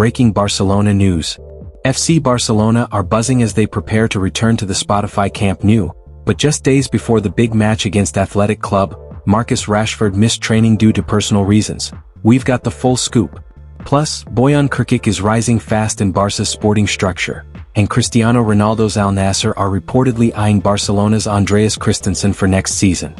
Breaking Barcelona news. FC Barcelona are buzzing as they prepare to return to the Spotify Camp Nou, but just days before the big match against Athletic Club, Marcus Rashford missed training due to personal reasons. We've got the full scoop. Plus, Bojan Krkic is rising fast in Barca's sporting structure, and Cristiano Ronaldo's Al Nassr are reportedly eyeing Barcelona's Andreas Christensen for next season.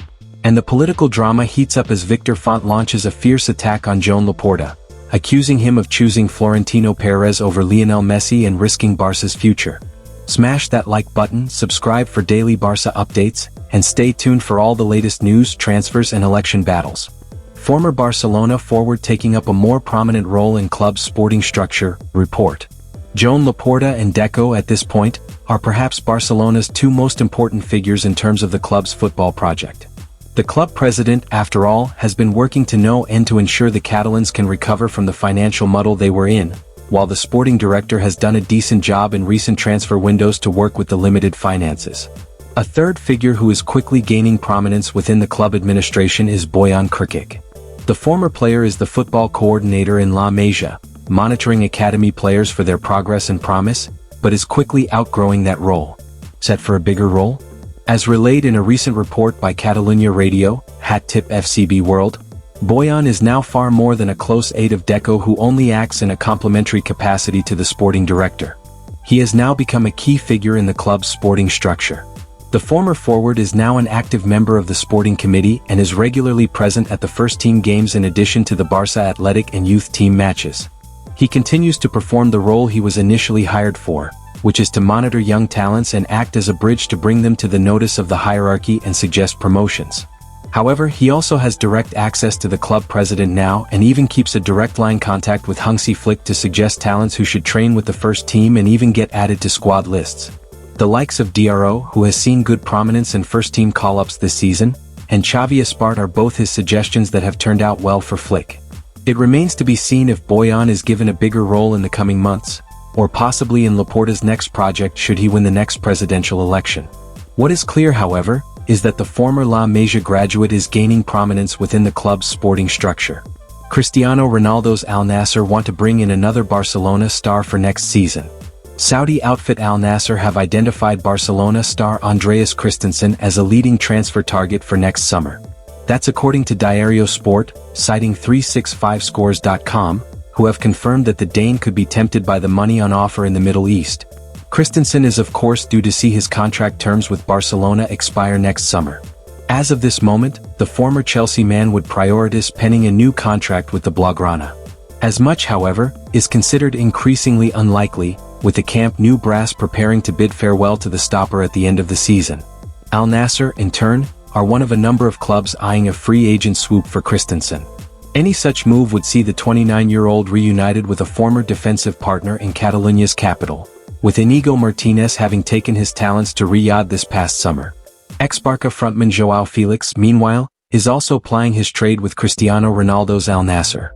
And the political drama heats up as Victor Font launches a fierce attack on Joan Laporta, accusing him of choosing Florentino Perez over Lionel Messi and risking Barca's future. Smash that like button, subscribe for daily Barca updates, and stay tuned for all the latest news, transfers and election battles. Former Barcelona forward taking up a more prominent role in club's sporting structure, report. Joan Laporta and Deco at this point are perhaps Barcelona's two most important figures in terms of the club's football project. The club president, after all, has been working to no end to ensure the Catalans can recover from the financial muddle they were in, while the sporting director has done a decent job in recent transfer windows to work with the limited finances. A third figure who is quickly gaining prominence within the club administration is Bojan Krkic. The former player is the football coordinator in La Masia, monitoring academy players for their progress and promise, but is quickly outgrowing that role. Set for a bigger role? As relayed in a recent report by Catalunya Radio, hat tip FCB World, Bojan is now far more than a close aide of Deco who only acts in a complementary capacity to the sporting director. He has now become a key figure in the club's sporting structure. The former forward is now an active member of the sporting committee and is regularly present at the first-team games in addition to the Barca athletic and youth team matches. He continues to perform the role he was initially hired for, which is to monitor young talents and act as a bridge to bring them to the notice of the hierarchy and suggest promotions. However, he also has direct access to the club president now and even keeps a direct line contact with Hansi Flick to suggest talents who should train with the first team and even get added to squad lists. The likes of DRO, who has seen good prominence in first-team call-ups this season, and Xavi Espart are both his suggestions that have turned out well for Flick. It remains to be seen if Bojan is given a bigger role in the coming months, or possibly in Laporta's next project should he win the next presidential election. What is clear, however, is that the former La Masia graduate is gaining prominence within the club's sporting structure. Cristiano Ronaldo's Al Nassr want to bring in another Barcelona star for next season. Saudi outfit Al Nassr have identified Barcelona star Andreas Christensen as a leading transfer target for next summer. That's according to Diario Sport, citing 365scores.com, who have confirmed that the Dane could be tempted by the money on offer in the Middle East. Christensen is of course due to see his contract terms with Barcelona expire next summer. As of this moment, the former Chelsea man would prioritize penning a new contract with the Blaugrana. As much, however, is considered increasingly unlikely, with the Camp Nou brass preparing to bid farewell to the stopper at the end of the season. Al Nassr, in turn, are one of a number of clubs eyeing a free agent swoop for Christensen. Any such move would see the 29-year-old reunited with a former defensive partner in Catalunya's capital, with Inigo Martinez having taken his talents to Riyadh this past summer. Ex-Barca frontman Joao Felix, meanwhile, is also plying his trade with Cristiano Ronaldo's Al Nassr.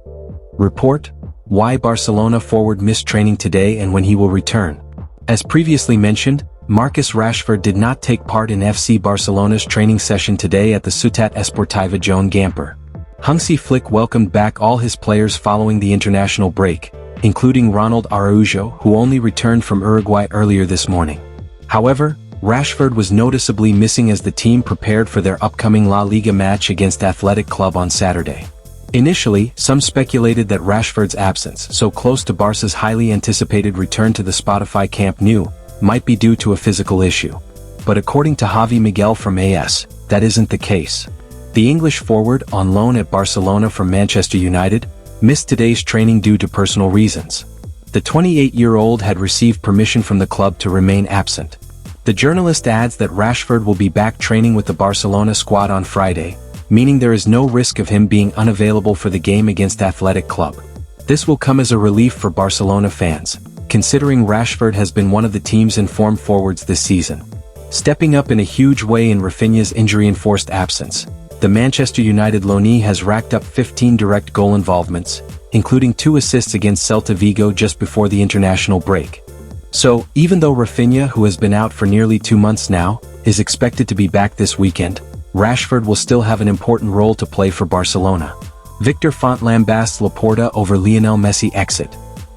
Report: why Barcelona forward missed training today and when he will return. As previously mentioned, Marcus Rashford did not take part in FC Barcelona's training session today at the Ciutat Esportiva Joan Gamper. Hansi Flick welcomed back all his players following the international break, including Ronald Araujo, who only returned from Uruguay earlier this morning. However, Rashford was noticeably missing as the team prepared for their upcoming La Liga match against Athletic Club on Saturday. Initially, some speculated that Rashford's absence, so close to Barca's highly anticipated return to the Spotify Camp Nou, might be due to a physical issue. But according to Javi Miguel from AS, that isn't the case. The English forward, on loan at Barcelona from Manchester United, missed today's training due to personal reasons. The 28-year-old had received permission from the club to remain absent. The journalist adds that Rashford will be back training with the Barcelona squad on Friday, meaning there is no risk of him being unavailable for the game against Athletic Club. This will come as a relief for Barcelona fans, considering Rashford has been one of the team's informed forwards this season. Stepping up in a huge way in Rafinha's injury-enforced absence, the Manchester United loanee has racked up 15 direct goal involvements, including 2 assists against Celta Vigo just before the international break. So, even though Rafinha, who has been out for nearly 2 months now, is expected to be back this weekend, Rashford will still have an important role to play for Barcelona. Victor Font lambasts Laporta over Lionel Messi exit.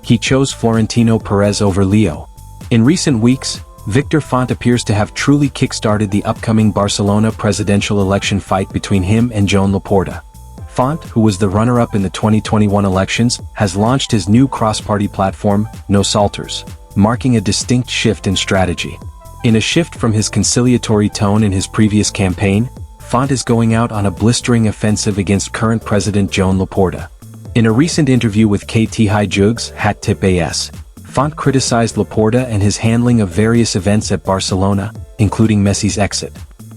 He chose Florentino Perez over Leo. In recent weeks, Victor Font appears to have truly kick-started the upcoming Barcelona presidential election fight between him and Joan Laporta. Font, who was the runner-up in the 2021 elections, has launched his new cross-party platform, Nosaltres, marking a distinct shift in strategy. In a shift from his conciliatory tone in his previous campaign, Font is going out on a blistering offensive against current President Joan Laporta. In a recent interview with KT Jugs Hat Tip AS, Font criticized Laporta and his handling of various events at Barcelona, including Messi's exit.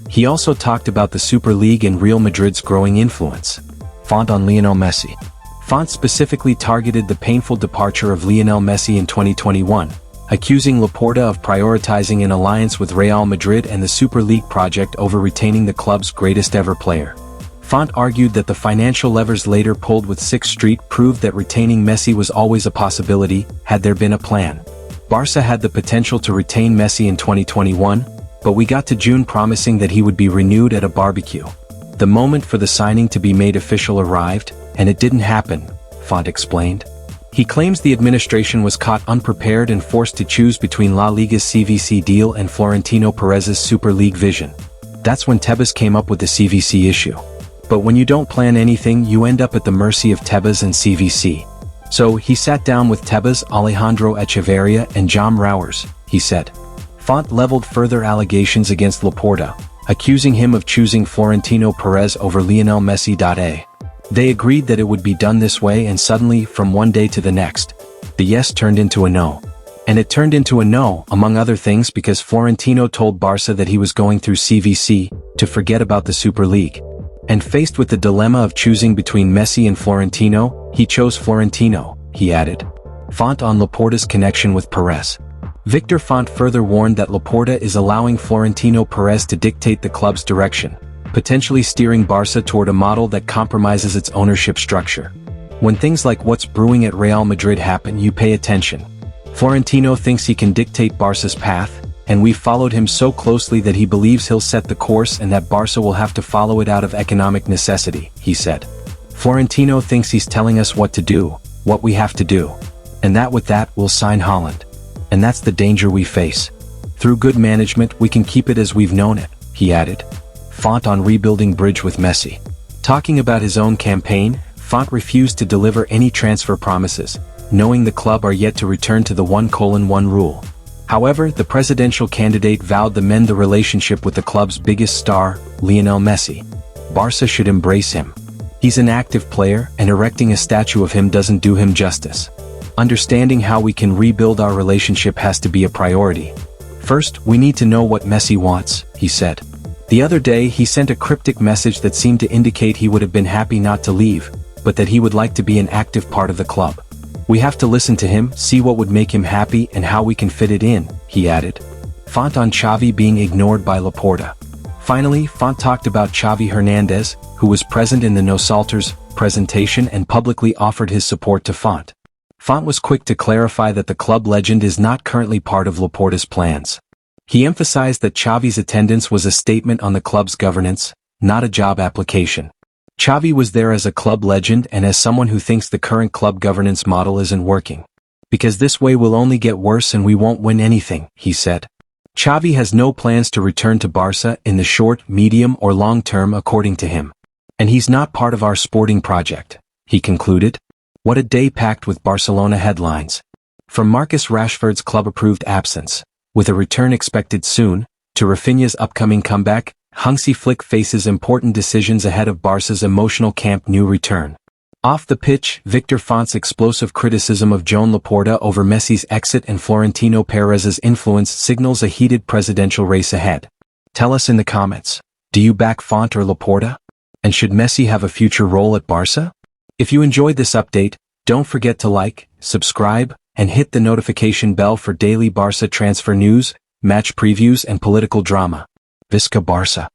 He also talked about the Super League and Real Madrid's growing influence. Font on Lionel Messi. Font specifically targeted the painful departure of Lionel Messi in 2021, accusing Laporta of prioritizing an alliance with Real Madrid and the Super League project over retaining the club's greatest ever player. Font argued that the financial levers later pulled with Sixth Street proved that retaining Messi was always a possibility, had there been a plan. Barca had the potential to retain Messi in 2021, but we got to June promising that he would be renewed at a barbecue. The moment for the signing to be made official arrived, and it didn't happen, Font explained. He claims the administration was caught unprepared and forced to choose between La Liga's CVC deal and Florentino Perez's Super League vision. That's when Tebas came up with the CVC issue. But when you don't plan anything, you end up at the mercy of Tebas and CVC. So he sat down with Tebas, Alejandro Echeverria and Jaume Rauers, he said. Font leveled further allegations against Laporta, accusing him of choosing Florentino Perez over Lionel Messi. They agreed that it would be done this way, and suddenly, from one day to the next, the yes turned into a no. And it turned into a no, among other things, because Florentino told Barca that he was going through CVC, to forget about the Super League. And faced with the dilemma of choosing between Messi and Florentino, he chose Florentino, he added. Font on Laporta's connection with Perez. Victor Font further warned that Laporta is allowing Florentino Perez to dictate the club's direction, potentially steering Barca toward a model that compromises its ownership structure. When things like what's brewing at Real Madrid happen, you pay attention. Florentino thinks he can dictate Barca's path, and we've followed him so closely that he believes he'll set the course and that Barca will have to follow it out of economic necessity, he said. Florentino thinks he's telling us what to do, what we have to do. And that with that, we'll sign Haaland. And that's the danger we face. Through good management, we can keep it as we've known it, he added. Font on rebuilding bridge with Messi. Talking about his own campaign, Font refused to deliver any transfer promises, knowing the club are yet to return to the 1:1 rule. However, the presidential candidate vowed to mend the relationship with the club's biggest star, Lionel Messi. Barca should embrace him. He's an active player, and erecting a statue of him doesn't do him justice. Understanding how we can rebuild our relationship has to be a priority. First, we need to know what Messi wants, he said. The other day he sent a cryptic message that seemed to indicate he would have been happy not to leave, but that he would like to be an active part of the club. We have to listen to him, see what would make him happy and how we can fit it in, he added. Font on Xavi being ignored by Laporta. Finally, Font talked about Xavi Hernandez, who was present in the Nosaltres presentation and publicly offered his support to Font. Font was quick to clarify that the club legend is not currently part of Laporta's plans. He emphasized that Xavi's attendance was a statement on the club's governance, not a job application. Xavi was there as a club legend and as someone who thinks the current club governance model isn't working. Because this way we'll only get worse and we won't win anything, he said. Xavi has no plans to return to Barca in the short, medium or long term according to him. And he's not part of our sporting project, he concluded. What a day packed with Barcelona headlines. From Marcus Rashford's club-approved absence, with a return expected soon, to Rafinha's upcoming comeback, Hansi Flick faces important decisions ahead of Barca's emotional Camp Nou return. Off the pitch, Victor Font's explosive criticism of Joan Laporta over Messi's exit and Florentino Perez's influence signals a heated presidential race ahead. Tell us in the comments, do you back Font or Laporta? And should Messi have a future role at Barca? If you enjoyed this update, don't forget to like, subscribe, and hit the notification bell for daily Barca transfer news, match previews and political drama. Visca Barca.